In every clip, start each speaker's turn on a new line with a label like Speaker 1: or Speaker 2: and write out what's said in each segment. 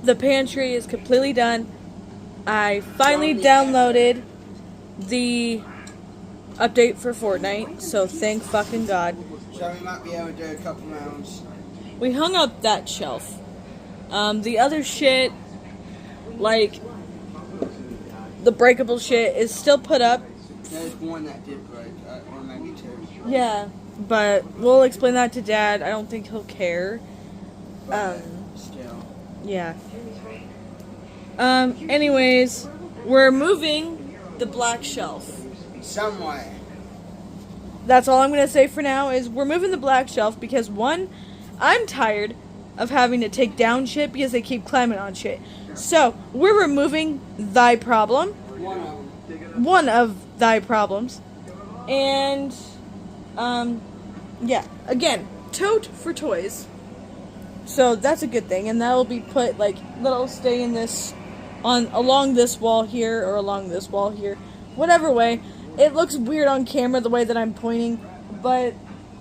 Speaker 1: The pantry is completely done. I finally downloaded the update for Fortnite, so thank fucking God.
Speaker 2: So we might be able to do a couple rounds.
Speaker 1: We hung up that shelf. The other shit, like the breakable shit, is still put up.
Speaker 2: There's one that did break, or maybe two.
Speaker 1: Yeah, but we'll explain that to Dad. I don't think he'll care.
Speaker 2: Still.
Speaker 1: Yeah. Anyways, we're moving the black shelf.
Speaker 2: Somewhere.
Speaker 1: That's all I'm going to say for now is we're moving the black shelf because, one, I'm tired of having to take down shit because they keep climbing on shit. So, we're removing thy problem.
Speaker 2: One of them.
Speaker 1: One of thy problems. And, yeah. Again, tote for toys. So, that's a good thing. And that'll be put, like, that'll stay in this, along this wall here or along this wall here. Whatever way. It looks weird on camera the way that I'm pointing, but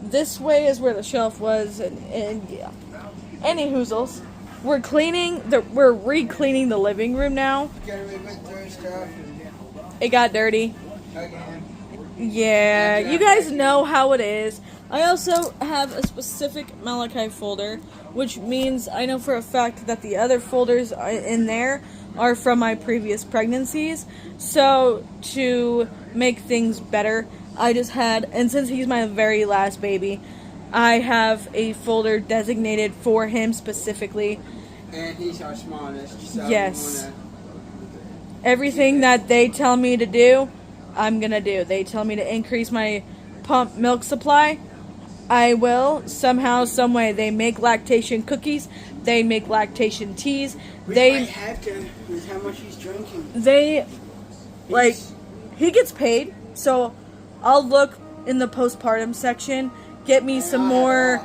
Speaker 1: this way is where the shelf was, and yeah. Any hoozles. We're re-cleaning the living room now.
Speaker 2: Okay, we went through stuff.
Speaker 1: It got dirty.
Speaker 2: Again.
Speaker 1: Yeah, you guys know how it is. I also have a specific Malachi folder, which means I know for a fact that the other folders in there are from my previous pregnancies. So, to make things better, I just had, and since he's my very last baby, I have a folder designated for him specifically.
Speaker 2: And he's our smallest, so
Speaker 1: yes. Everything that they tell me to do, I'm gonna do. They tell me to increase my pump milk supply, I will. Somehow, some way. They make lactation cookies. They make lactation teas.
Speaker 2: We
Speaker 1: they
Speaker 2: might have to, with how much he's drinking.
Speaker 1: They, like, he gets paid, so I'll look in the postpartum section, get me some more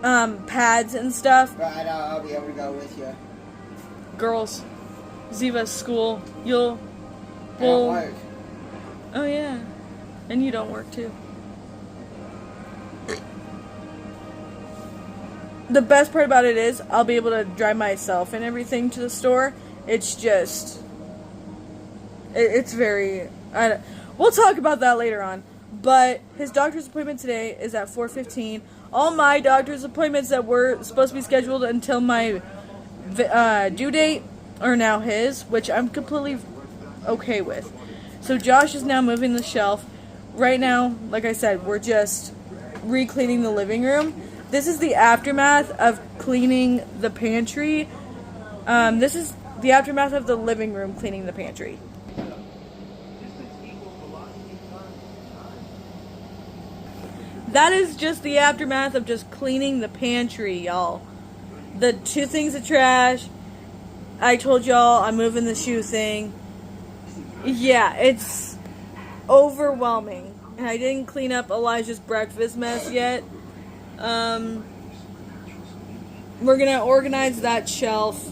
Speaker 1: pads and stuff.
Speaker 2: Right, I'll be able to go with you.
Speaker 1: Girls, Ziva's school, you'll...
Speaker 2: I don't work.
Speaker 1: Oh yeah, and you don't work too. The best part about it is I'll be able to drive myself and everything to the store. It's just... It's very... we'll talk about that later on. But his doctor's appointment today is at 4:15. All my doctor's appointments that were supposed to be scheduled until my due date are now his, which I'm completely okay with. So Josh is now moving the shelf. Right now, like I said, we're just re-cleaning the living room. This is the aftermath of cleaning the pantry. This is the aftermath of the living room cleaning the pantry. That is just the aftermath of just cleaning the pantry, y'all. The two things of trash. I told y'all I'm moving the shoe thing. Yeah, it's overwhelming. And I didn't clean up Elijah's breakfast mess yet. We're gonna organize that shelf.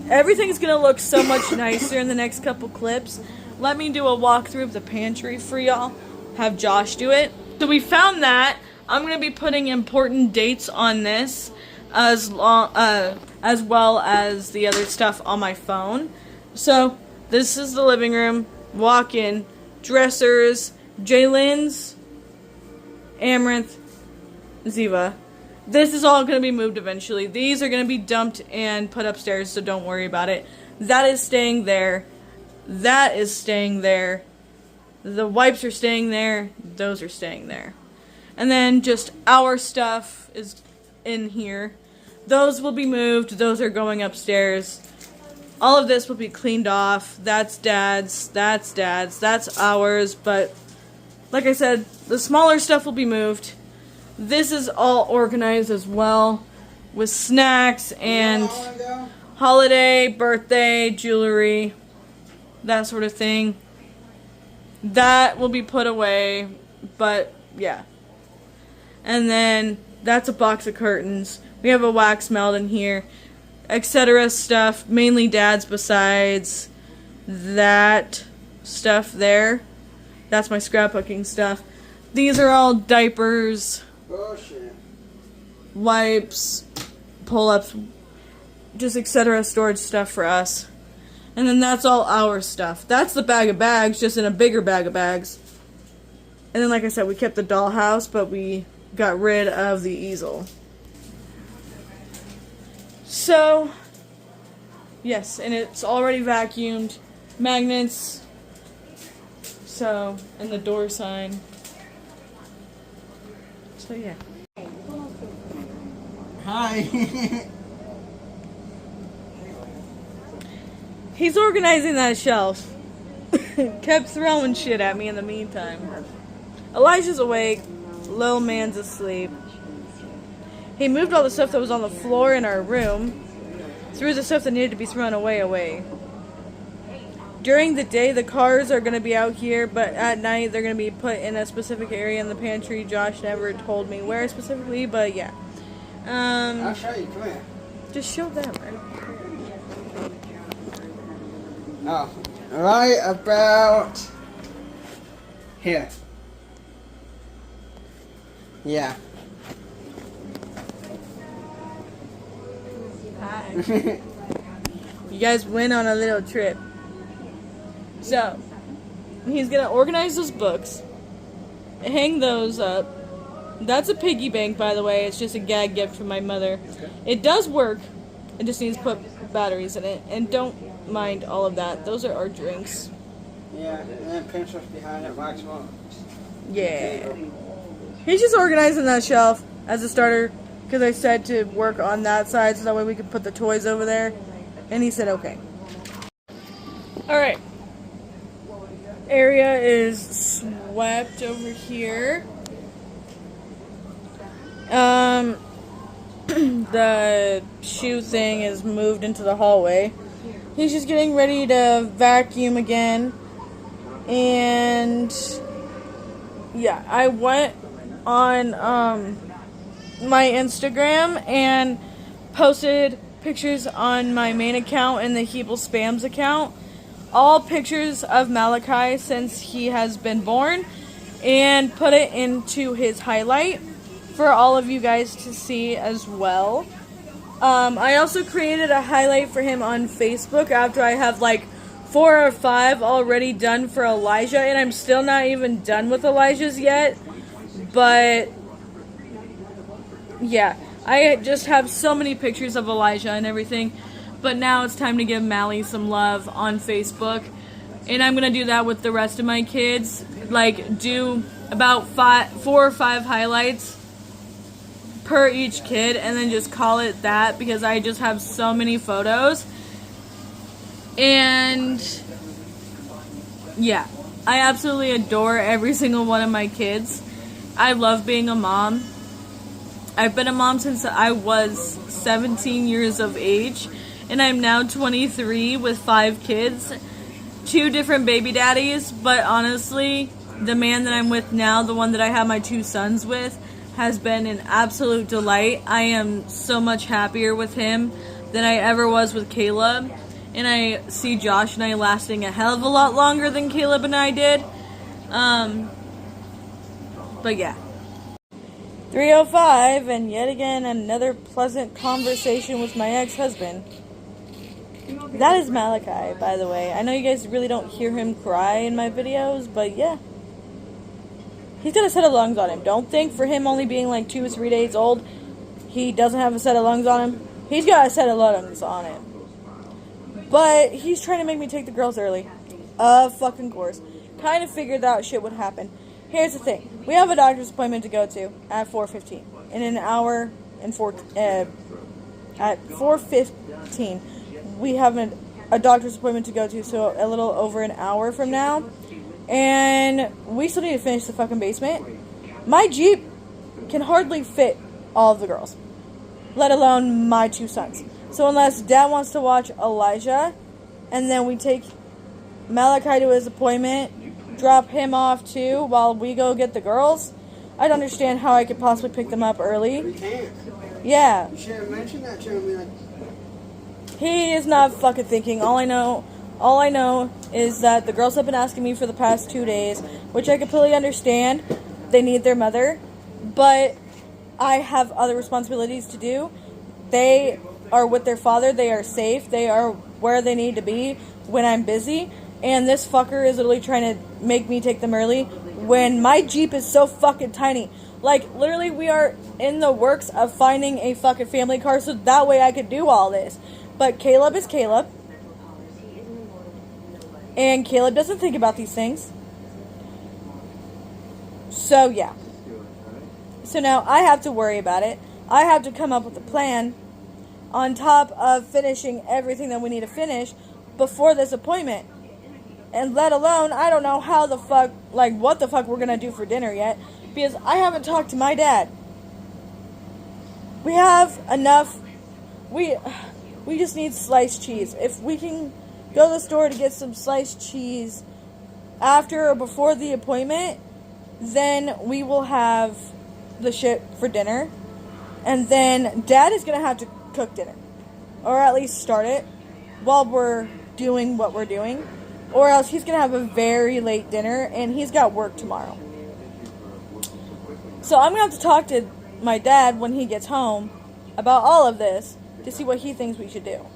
Speaker 1: Everything's gonna look so much nicer in the next couple clips. Let me do a walkthrough of the pantry for y'all. Have Josh do it. So we found that. I'm gonna be putting important dates on this, as well as the other stuff on my phone. So this is the living room. Walk in, dressers, Jalen's, Amaranth, Ziva. This is all going to be moved eventually. These are going to be dumped and put upstairs, so don't worry about it. That is staying there. That is staying there. The wipes are staying there. Those are staying there. And then just our stuff is in here. Those will be moved. Those are going upstairs. All of this will be cleaned off. That's Dad's. That's Dad's. That's ours. But like I said, the smaller stuff will be moved. This is all organized as well, with snacks and holiday, birthday, jewelry, that sort of thing. That will be put away, but yeah. And then that's a box of curtains. We have a wax melt in here, etc. stuff, mainly Dad's besides that stuff there. That's my scrapbooking stuff. These are all diapers,
Speaker 2: Bullshit.
Speaker 1: wipes, pull-ups, just etc. storage stuff for us. And then that's all our stuff. That's the bag of bags, just in a bigger bag of bags. And then, like I said, we kept the dollhouse, but we got rid of the easel. So, yes, and it's already vacuumed. Magnets. So, and the door sign. So, yeah.
Speaker 2: Hi.
Speaker 1: He's organizing that shelf. Kept throwing shit at me in the meantime. Elijah's awake. Little man's asleep. He moved all the stuff that was on the floor in our room. Threw the stuff that needed to be thrown away. During the day, the cars are going to be out here, but at night, they're going to be put in a specific area in the pantry. Josh never told me where specifically, but yeah.
Speaker 2: I'll show you. Come here.
Speaker 1: Just show them.
Speaker 2: Oh, right about here. Yeah.
Speaker 1: Hi. You guys went on a little trip. So, he's gonna organize those books, hang those up. That's a piggy bank, by the way. It's just a gag gift from my mother. It does work. It just needs to put batteries in it. And don't mind all of that. Those are our drinks.
Speaker 2: Yeah, and then pencils behind it, wax marks.
Speaker 1: Yeah. He's just organizing that shelf as a starter because I said to work on that side so that way we could put the toys over there. And he said okay. Alright. Area is swept over here. The shoe thing is moved into the hallway. He's just getting ready to vacuum again. And yeah, I went on my Instagram and posted pictures on my main account and the Hebel Spams account. All pictures of Malachi since he has been born, and put it into his highlight for all of you guys to see as well. I also created a highlight for him on Facebook after I have like 4 or 5 already done for Elijah, and I'm still not even done with Elijah's yet. But yeah, I just have so many pictures of Elijah and everything. But now it's time to give Mally some love on Facebook. And I'm going to do that with the rest of my kids. Like, do about 4 or 5 highlights per each kid. And then just call it that. Because I just have so many photos. And yeah, I absolutely adore every single one of my kids. I love being a mom. I've been a mom since I was 17 years of age. And I'm now 23 with 5 kids, 2 different baby daddies, but honestly, the man that I'm with now, the one that I have my 2 sons with, has been an absolute delight. I am so much happier with him than I ever was with Caleb, and I see Josh and I lasting a hell of a lot longer than Caleb and I did. But yeah. 3:05, and yet again another pleasant conversation with my ex-husband. That is Malachi, by the way. I know you guys really don't hear him cry in my videos, but yeah. He's got a set of lungs on him. Don't think for him only being like 2 or 3 days old, he doesn't have a set of lungs on him. He's got a set of lungs on him. But he's trying to make me take the girls early. Of fucking course. Kind of figured that shit would happen. Here's the thing. We have a doctor's appointment to go to at 4:15. In an hour and at 4:15. We have a doctor's appointment to go to, so a little over an hour from now. And we still need to finish the fucking basement. My Jeep can hardly fit all of the girls, let alone my 2 sons. So unless Dad wants to watch Elijah, and then we take Malachi to his appointment, drop him off too while we go get the girls, I don't understand how I could possibly pick them up early.
Speaker 2: We can't.
Speaker 1: Yeah.
Speaker 2: You should have mentioned that to him.
Speaker 1: He is not fucking thinking. All I know is that the girls have been asking me for the past 2 days, which I completely understand. They need their mother, but I have other responsibilities to do. They are with their father. They are safe. They are where they need to be when I'm busy. And this fucker is literally trying to make me take them early when my Jeep is so fucking tiny. Like, literally, we are in the works of finding a fucking family car so that way I could do all this. But Caleb is Caleb. And Caleb doesn't think about these things. So, yeah. So now I have to worry about it. I have to come up with a plan on top of finishing everything that we need to finish before this appointment. And let alone, I don't know how the fuck, like, what the fuck we're gonna do for dinner yet. Because I haven't talked to my dad. We have enough. We just need sliced cheese. If we can go to the store to get some sliced cheese after or before the appointment, then we will have the shit for dinner. And then Dad is going to have to cook dinner. Or at least start it while we're doing what we're doing. Or else he's going to have a very late dinner and he's got work tomorrow. So I'm going to have to talk to my dad when he gets home about all of this to see what he thinks we should do.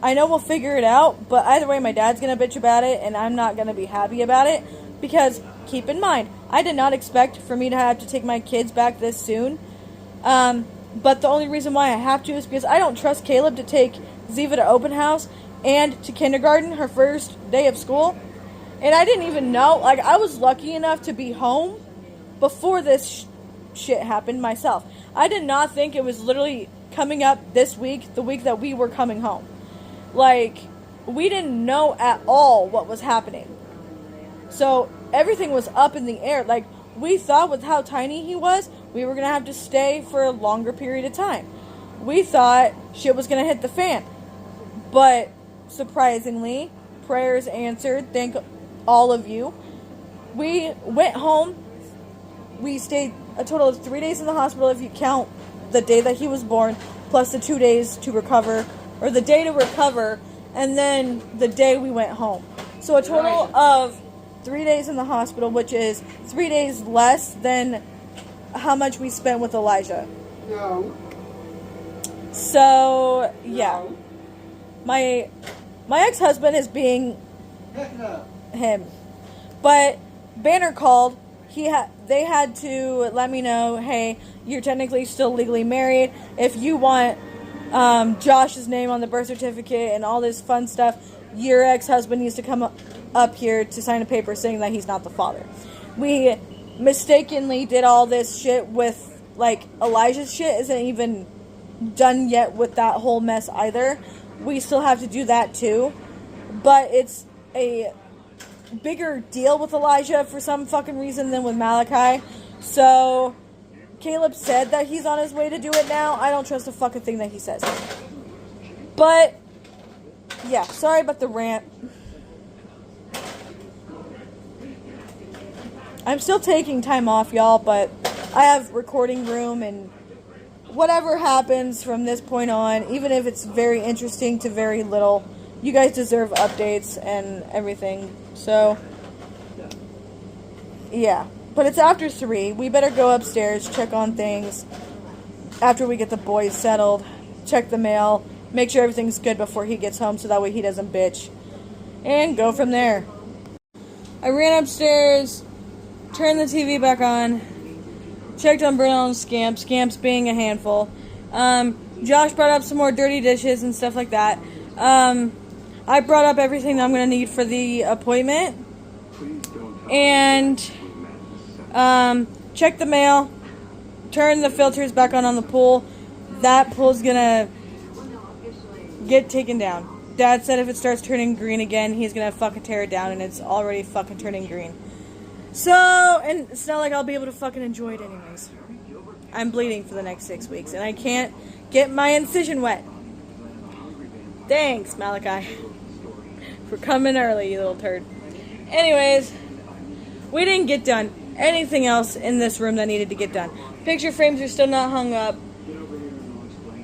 Speaker 1: I know we'll figure it out, but either way, my dad's going to bitch about it, and I'm not going to be happy about it, because, keep in mind, I did not expect for me to have to take my kids back this soon, but the only reason why I have to is because I don't trust Caleb to take Ziva to open house and to kindergarten, her first day of school, and I didn't even know, like, I was lucky enough to be home before this shit happened myself. I did not think it was literally coming up this week, the week that we were coming home. Like, we didn't know at all what was happening. So, everything was up in the air. Like, we thought with how tiny he was, we were going to have to stay for a longer period of time. We thought shit was going to hit the fan. But, surprisingly, prayers answered. Thank all of you. We went home. We stayed a total of 3 days in the hospital if you count the day that he was born, plus the 2 days to recover. Or the day to recover, and then the day we went home. So a total of 3 days in the hospital, which is 3 days less than how much we spent with Elijah.
Speaker 2: No.
Speaker 1: So, yeah.
Speaker 2: No.
Speaker 1: My ex-husband is being
Speaker 2: Heck no.
Speaker 1: him. But Banner called. They had to let me know, hey, you're technically still legally married. If you want Josh's name on the birth certificate and all this fun stuff, your ex-husband needs to come up here to sign a paper saying that he's not the father. We mistakenly did all this shit with, like, Elijah's shit isn't even done yet with that whole mess either. We still have to do that too. But it's a bigger deal with Elijah for some fucking reason than with Malachi. So Caleb said that he's on his way to do it now. I don't trust a fucking thing that he says. But, yeah, sorry about the rant. I'm still taking time off, y'all, but I have recording room, and whatever happens from this point on, even if it's very interesting to very little, you guys deserve updates and everything. So, yeah. But it's after 3. We better go upstairs, check on things. After we get the boys settled, check the mail, make sure everything's good before he gets home so that way he doesn't bitch. And go from there. I ran upstairs, turned the TV back on, checked on Bruno and Scamps being a handful. Josh brought up some more dirty dishes and stuff like that. I brought up everything that I'm going to need for the appointment. And check the mail, turn the filters back on the pool. That pool's gonna get taken down. Dad said if it starts turning green again, he's gonna fucking tear it down, and it's already fucking turning green. So, and it's not like I'll be able to fucking enjoy it anyways. I'm bleeding for the next 6 weeks, and I can't get my incision wet. Thanks, Malachi, for coming early, you little turd. Anyways, we didn't get done anything else in this room that needed to get done. Picture frames are still not hung up.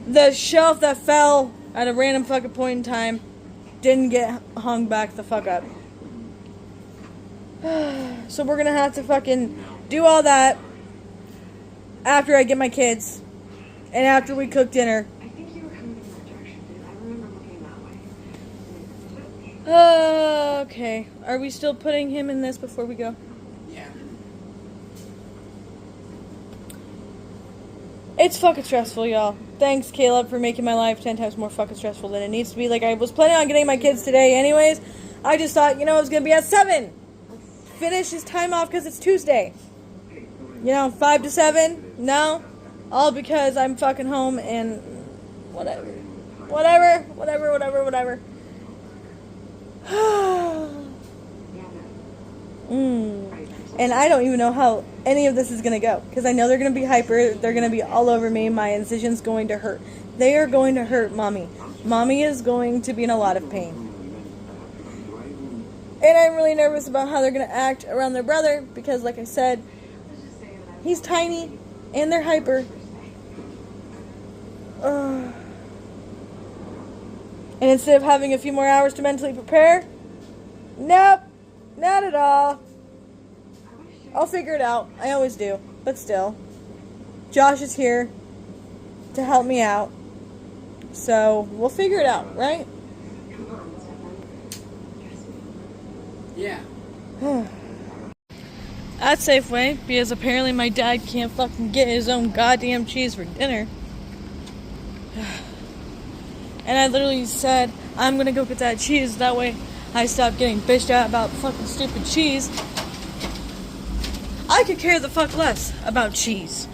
Speaker 1: The shelf that fell at a random fucking point in time didn't get hung back the fuck up. So we're gonna have to fucking do all that after I get my kids and after we cook dinner. Okay. Are we still putting him in this before we go?
Speaker 2: Yeah.
Speaker 1: It's fucking stressful, y'all. Thanks, Caleb, for making my life 10 times more fucking stressful than it needs to be. Like, I was planning on getting my kids today anyways. I just thought, it was going to be at 7. Finish his time off because it's Tuesday. 5 to 7? No. All because I'm fucking home and whatever. Whatever. And I don't even know how any of this is going to go. Because I know they're going to be hyper. They're going to be all over me. My incision's going to hurt. They are going to hurt Mommy. Mommy is going to be in a lot of pain. And I'm really nervous about how they're going to act around their brother. Because, like I said, he's tiny. And they're hyper. And instead of having a few more hours to mentally prepare, nope, not at all. I'll figure it out. I always do. But still. Josh is here to help me out. So, we'll figure it out, right?
Speaker 2: Yeah.
Speaker 1: At Safeway, because apparently my dad can't fucking get his own goddamn cheese for dinner. And I literally said, I'm gonna go get that cheese. That way I stop getting bitched out about fucking stupid cheese. I could care the fuck less about cheese.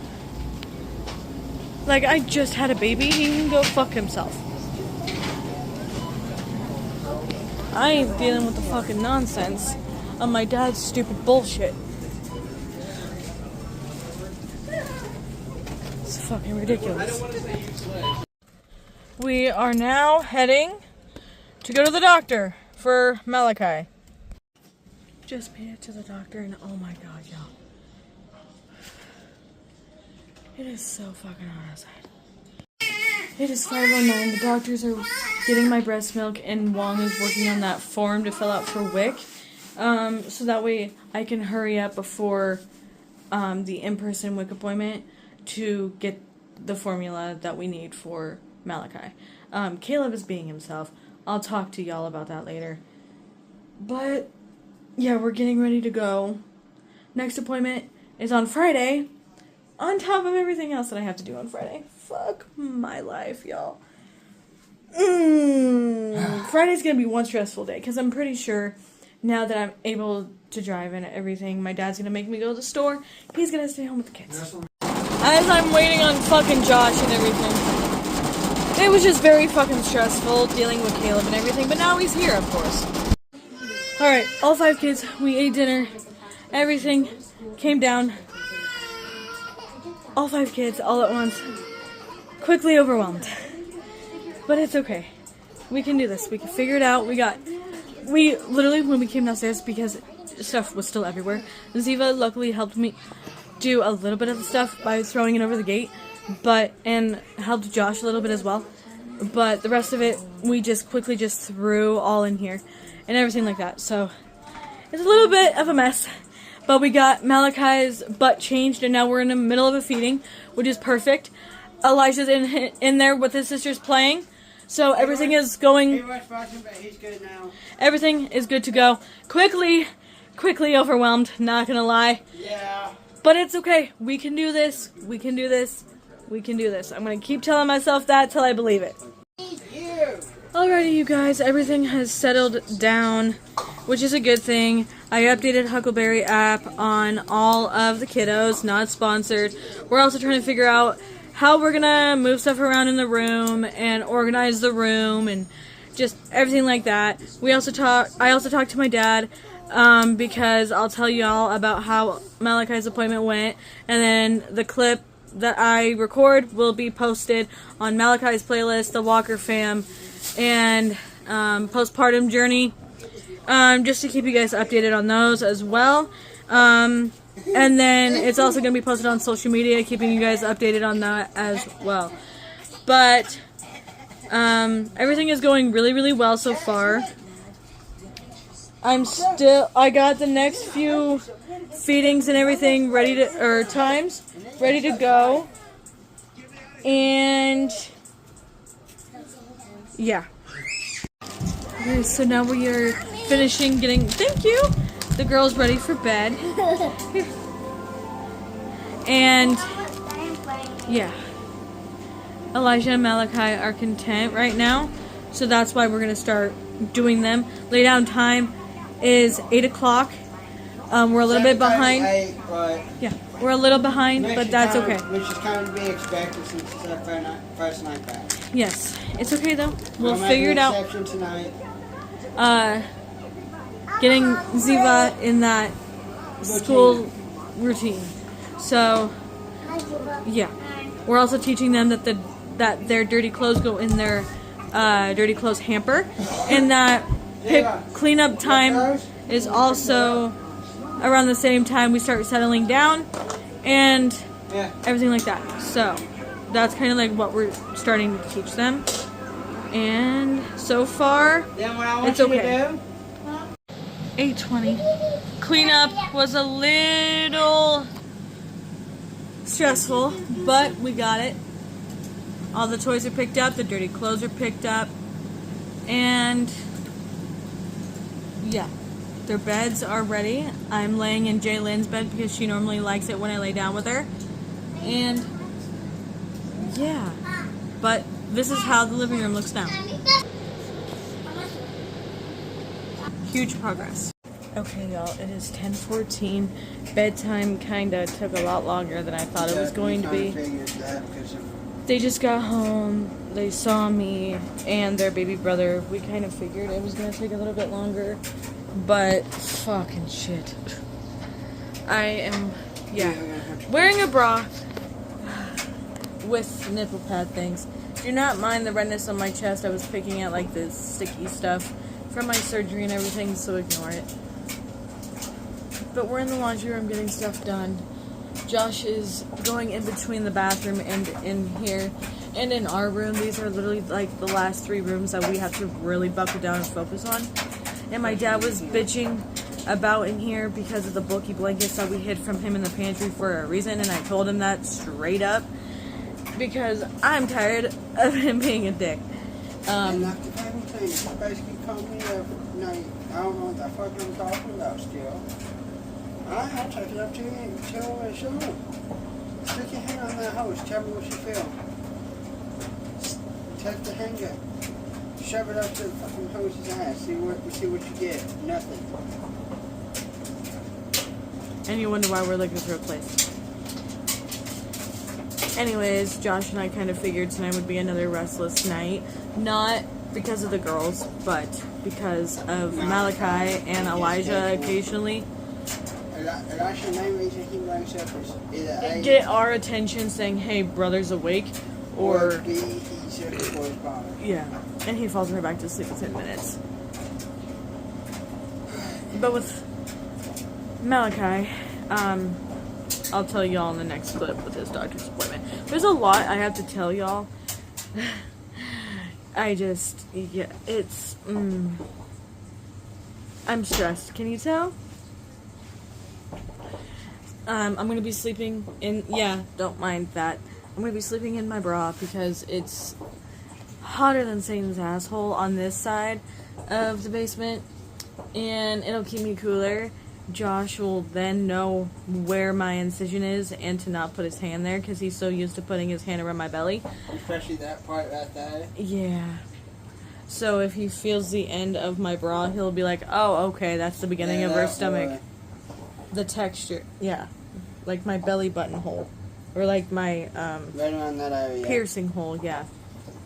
Speaker 1: Like, I just had a baby. He can go fuck himself. I ain't dealing with the fucking nonsense of my dad's stupid bullshit. It's fucking ridiculous. We are now heading to go to the doctor for Malachi. Just made it to the doctor and oh my god, y'all. It is so fucking hot outside. It is 5:09. The doctors are getting my breast milk and Wong is working on that form to fill out for WIC. So that way I can hurry up before the in-person WIC appointment to get the formula that we need for Malachi. Caleb is being himself. I'll talk to y'all about that later. But, yeah, we're getting ready to go. Next appointment is on Friday. On top of everything else that I have to do on Friday. Fuck my life, y'all. Friday's gonna be one stressful day. Because I'm pretty sure now that I'm able to drive and everything, my dad's gonna make me go to the store. He's gonna stay home with the kids. As I'm waiting on fucking Josh and everything. It was just very fucking stressful dealing with Caleb and everything. But now he's here, of course. Alright, all 5 kids, we ate dinner. Everything came down. All 5 kids, all at once. Quickly overwhelmed. But it's okay. We can do this. We can figure it out. We literally, when we came downstairs, because stuff was still everywhere, Ziva luckily helped me do a little bit of the stuff by throwing it over the gate, and helped Josh a little bit as well. But the rest of it, we just quickly just threw all in here and everything like that. So it's a little bit of a mess. But we got Malachi's butt changed, and now we're in the middle of a feeding, which is perfect. Elijah's in there with his sisters playing, so everything is going.
Speaker 2: He was fussing, but he's good now.
Speaker 1: Everything is good to go. Quickly overwhelmed. Not gonna lie.
Speaker 2: Yeah.
Speaker 1: But it's okay. We can do this. We can do this. We can do this. I'm gonna keep telling myself that till I believe it.
Speaker 2: You.
Speaker 1: Alrighty, you guys. Everything has settled down, which is a good thing. I updated Huckleberry app on all of the kiddos, not sponsored. We're also trying to figure out how we're gonna move stuff around in the room and organize the room and just everything like that. I also talked to my dad because I'll tell y'all about how Malachi's appointment went, and then the clip that I record will be posted on Malachi's playlist, the Walker Fam, and Postpartum Journey. Just to keep you guys updated on those as well. And then it's also going to be posted on social media, keeping you guys updated on that as well. But everything is going really, really well so far. I got the next few feedings and everything times ready to go. And yeah. Okay, so now we are finishing getting, thank you, the girls ready for bed. Here. And, yeah. Elijah and Malachi are content right now, so that's why we're going to start doing them. Lay down time is 8 o'clock. We're a little bit behind.
Speaker 2: 8, but
Speaker 1: Yeah, we're a little behind, but that's okay.
Speaker 2: Which is kind of to be expected since it's our first night back.
Speaker 1: Yes, it's okay though. We'll
Speaker 2: I'll
Speaker 1: figure it
Speaker 2: make an
Speaker 1: out.
Speaker 2: exception tonight.
Speaker 1: Getting Ziva in that school routine. So, yeah. We're also teaching them that their dirty clothes go in their dirty clothes hamper, and that cleanup time is also around the same time we start settling down and everything like that. So that's kind of like what we're starting to teach them, and so far
Speaker 2: Then what I want
Speaker 1: it's
Speaker 2: you
Speaker 1: okay.
Speaker 2: to do,
Speaker 1: 8:20. Cleanup was a little stressful, but we got it. All the toys are picked up, the dirty clothes are picked up, and yeah, their beds are ready. I'm laying in Jaylen's bed because she normally likes it when I lay down with her. And yeah, but this is how the living room looks now. Huge progress. Okay, y'all, it is 10:14. Bedtime kinda took a lot longer than I thought it was going to be. They just got home, they saw me and their baby brother. We kind of figured it was going to take a little bit longer, but fucking shit. I am, wearing a bra with nipple pad things. Do not mind the redness on my chest. I was picking at like this sticky stuff from my surgery and everything, so ignore it. But we're in the laundry room getting stuff done. Josh is going in between the bathroom and in here and in our room. These are literally like the last 3 rooms that we have to really buckle down and focus on. And my dad was bitching about in here because of the bulky blankets that we hid from him in the pantry for a reason, and I told him that straight up because I'm tired of him being a dick.
Speaker 2: And like the family thing, he basically called me every night. I don't know what the fuck I'm talking about still. I'll take it up to you and tell her show. Stick your hand on that hose, tell me what you feel. Take the hanger, shove it up to the fucking hose's ass, see what you get. Nothing.
Speaker 1: And you wonder why we're looking for a place. Anyways, Josh and I kind of figured tonight would be another restless night. Not because of the girls, but because of Malachi and Elijah occasionally.
Speaker 2: Elisha, the main reason he wakes up is either A,
Speaker 1: Get our attention saying, hey, brother's awake, or
Speaker 2: B, he's looking for his father.
Speaker 1: yeah, and he falls right back to sleep within minutes. But with Malachi, I'll tell y'all in the next clip with his doctor's appointment. There's a lot I have to tell y'all. It's, I'm stressed. Can you tell? I'm gonna be sleeping in, don't mind that. I'm gonna be sleeping in my bra because it's hotter than Satan's asshole on this side of the basement, and it'll keep me cooler. Josh will then know where my incision is and to not put his hand there because he's so used to putting his hand around my belly.
Speaker 2: Especially that part right there.
Speaker 1: Yeah. So if he feels the end of my bra, he'll be like, oh, okay, that's the beginning of her stomach.
Speaker 2: Boy.
Speaker 1: The texture, yeah. Like my belly button hole. Or like my
Speaker 2: Right around that area.
Speaker 1: piercing hole, yeah.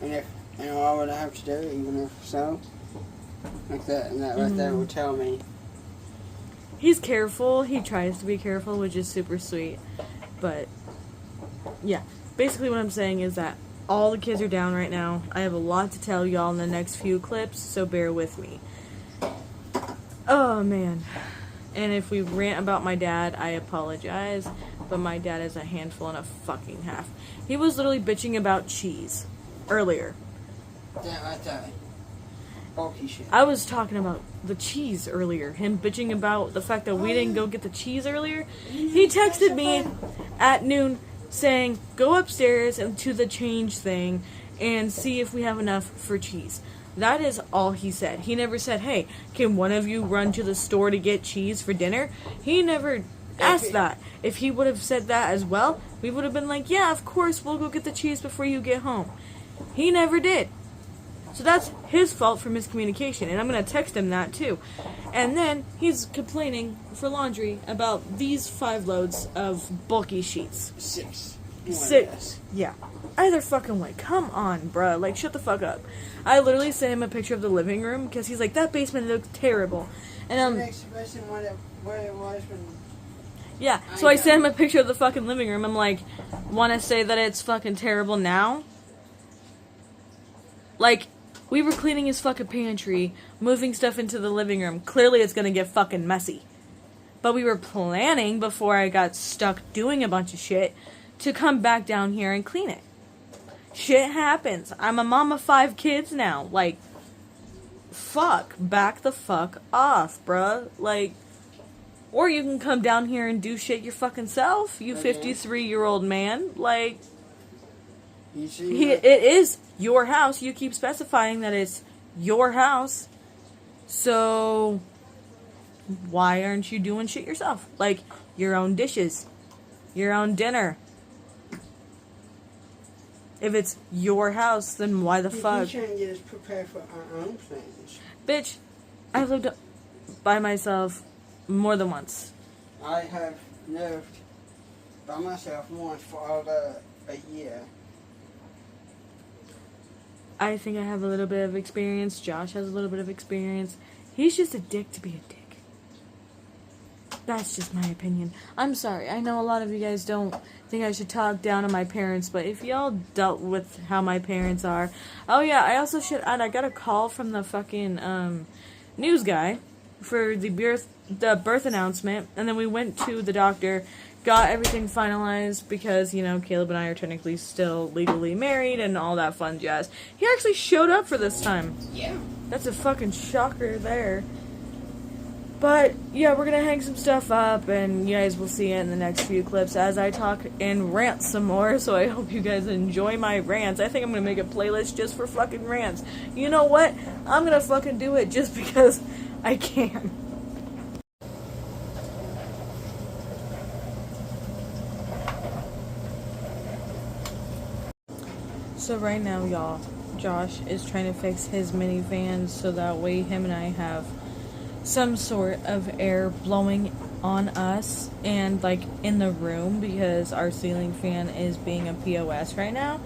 Speaker 2: And all I would have to do, even if so, like that, and that right there will tell me.
Speaker 1: He's careful. He tries to be careful, which is super sweet. But, yeah. Basically what I'm saying is that all the kids are down right now. I have a lot to tell y'all in the next few clips, so bear with me. Oh, man. And if we rant about my dad, I apologize. But my dad is a handful and a fucking half. He was literally bitching about cheese earlier.
Speaker 2: That right there. Bulky shit.
Speaker 1: I was talking about the cheese earlier. Him bitching about the fact that we didn't go get the cheese earlier. He texted me at noon saying, go upstairs and to the change thing and see if we have enough for cheese. That is all he said. He never said, hey, can one of you run to the store to get cheese for dinner? He never asked that. If he would have said that as well, we would have been like, yeah, of course, we'll go get the cheese before you get home. He never did. So that's his fault for miscommunication, and I'm going to text him that too. And then he's complaining for laundry about these 5 loads of bulky sheets.
Speaker 2: 6.
Speaker 1: 6. Yeah. Either fucking way. Come on, bruh. Like, shut the fuck up. I literally sent him a picture of the living room because he's like, that basement looks terrible. And
Speaker 2: where it was when...
Speaker 1: Yeah, so I sent him a picture of the fucking living room. I'm like, want to say that it's fucking terrible now? Like, we were cleaning his fucking pantry, moving stuff into the living room. Clearly it's gonna get fucking messy. But we were planning, before I got stuck doing a bunch of shit, to come back down here and clean it. Shit happens. I'm a mom of 5 kids now. Like, fuck. Back the fuck off, bruh. Like, or you can come down here and do shit your fucking self, you 53-year-old man. Like, it is your house. You keep specifying that it's your house. So, why aren't you doing shit yourself? Like, your own dishes. Your own dinner. If it's your house, then why the fuck?
Speaker 2: You're trying to get us prepared for our own things.
Speaker 1: Bitch, I've lived by myself more than once.
Speaker 2: I have lived by myself once for all a year.
Speaker 1: I think I have a little bit of experience. Josh has a little bit of experience. He's just a dick to be a dick. That's just my opinion. I'm sorry. I know a lot of you guys don't think I should talk down on my parents, but if y'all dealt with how my parents are... Oh yeah, I also should add, I got a call from the fucking news guy for the birth announcement, and then we went to the doctor, got everything finalized because, you know, Caleb and I are technically still legally married and all that fun jazz. He actually showed up for this time.
Speaker 2: Yeah.
Speaker 1: That's a fucking shocker there. But, yeah, we're gonna hang some stuff up, and you guys will see it in the next few clips as I talk and rant some more, so I hope you guys enjoy my rants. I think I'm gonna make a playlist just for fucking rants. You know what? I'm gonna fucking do it just because I can. So right now, y'all, Josh is trying to fix his minivan so that way him and I have some sort of air blowing on us and like in the room, because our ceiling fan is being a POS right now,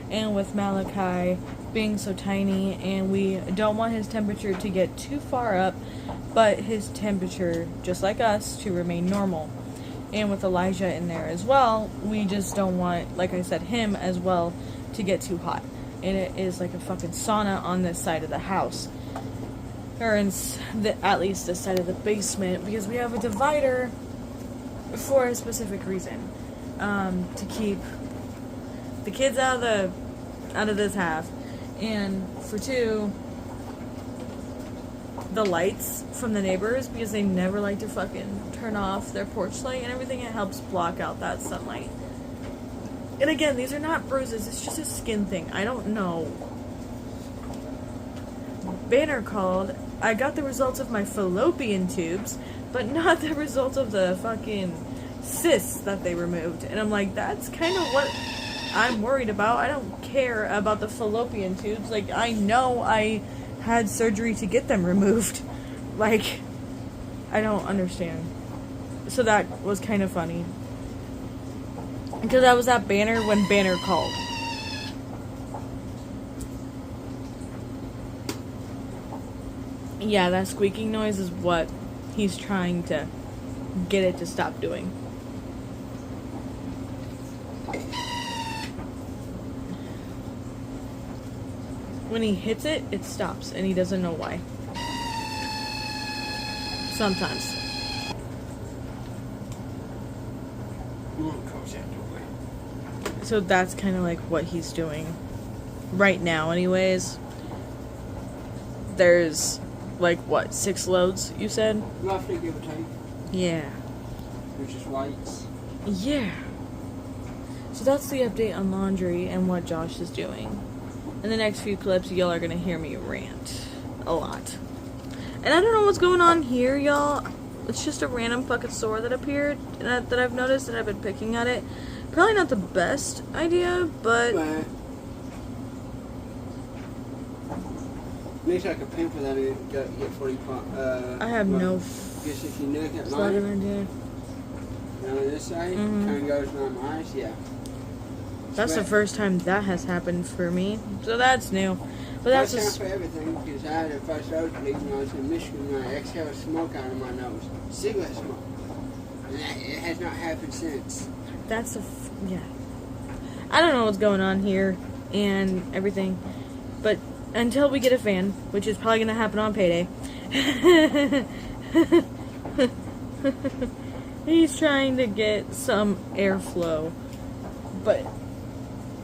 Speaker 1: and with Malachi being so tiny, and we don't want his temperature to get too far up, but his temperature, just like us, to remain normal. And with Elijah in there as well, we just don't want, like I said, him as well to get too hot. And it is like a fucking sauna on this side of the house. Or in at least this side of the basement, because we have a divider for a specific reason, to keep the kids out of this half, and for 2, the lights from the neighbors, because they never like to fucking turn off their porch light and everything. It helps block out that sunlight. And again, these are not bruises, it's just a skin thing. I don't know. Banner called. I got the results of my fallopian tubes, but not the results of the fucking cysts that they removed. And I'm like, that's kind of what I'm worried about. I don't care about the fallopian tubes. Like, I know I had surgery to get them removed. Like, I don't understand. So that was kind of funny. Because I was at Banner when Banner called. Yeah, that squeaking noise is what he's trying to get it to stop doing. When he hits it, it stops, and he doesn't know why. Sometimes. So that's kind of like what he's doing right now anyways. There's like what, 6 loads you said?
Speaker 2: Roughly, give or take.
Speaker 1: Yeah.
Speaker 2: Which is lights.
Speaker 1: Yeah. So that's the update on laundry and what Josh is doing. in the next few clips, y'all are gonna hear me rant a lot. And I don't know what's going on here, y'all. It's just a random fucking sore that appeared and that I've noticed, and I've been picking at it. Probably not the best idea, but
Speaker 2: At least I could pimple that and get 40
Speaker 1: I have no
Speaker 2: guess if you look at
Speaker 1: fucking
Speaker 2: mine,
Speaker 1: idea.
Speaker 2: now on this side,
Speaker 1: Mhm.
Speaker 2: kind of goes around my eyes, yeah.
Speaker 1: That's the first time that has happened for me, so that's new. But that's
Speaker 2: First
Speaker 1: just
Speaker 2: time for everything, because I had a first nosebleed when I was in Michigan and I exhaled smoke out of my nose. Cigarette smoke. And it has not happened since.
Speaker 1: that's yeah. I don't know what's going on here and everything, but until we get a fan, which is probably gonna happen on payday. He's trying to get some airflow, but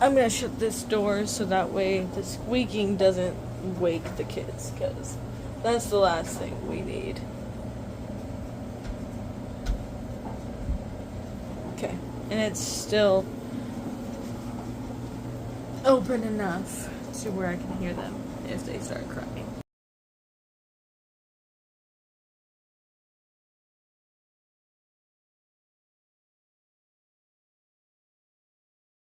Speaker 1: I'm gonna shut this door so that way the squeaking doesn't wake the kids, because that's the last thing we need. Okay, and it's still open enough to where I can hear them if they start crying.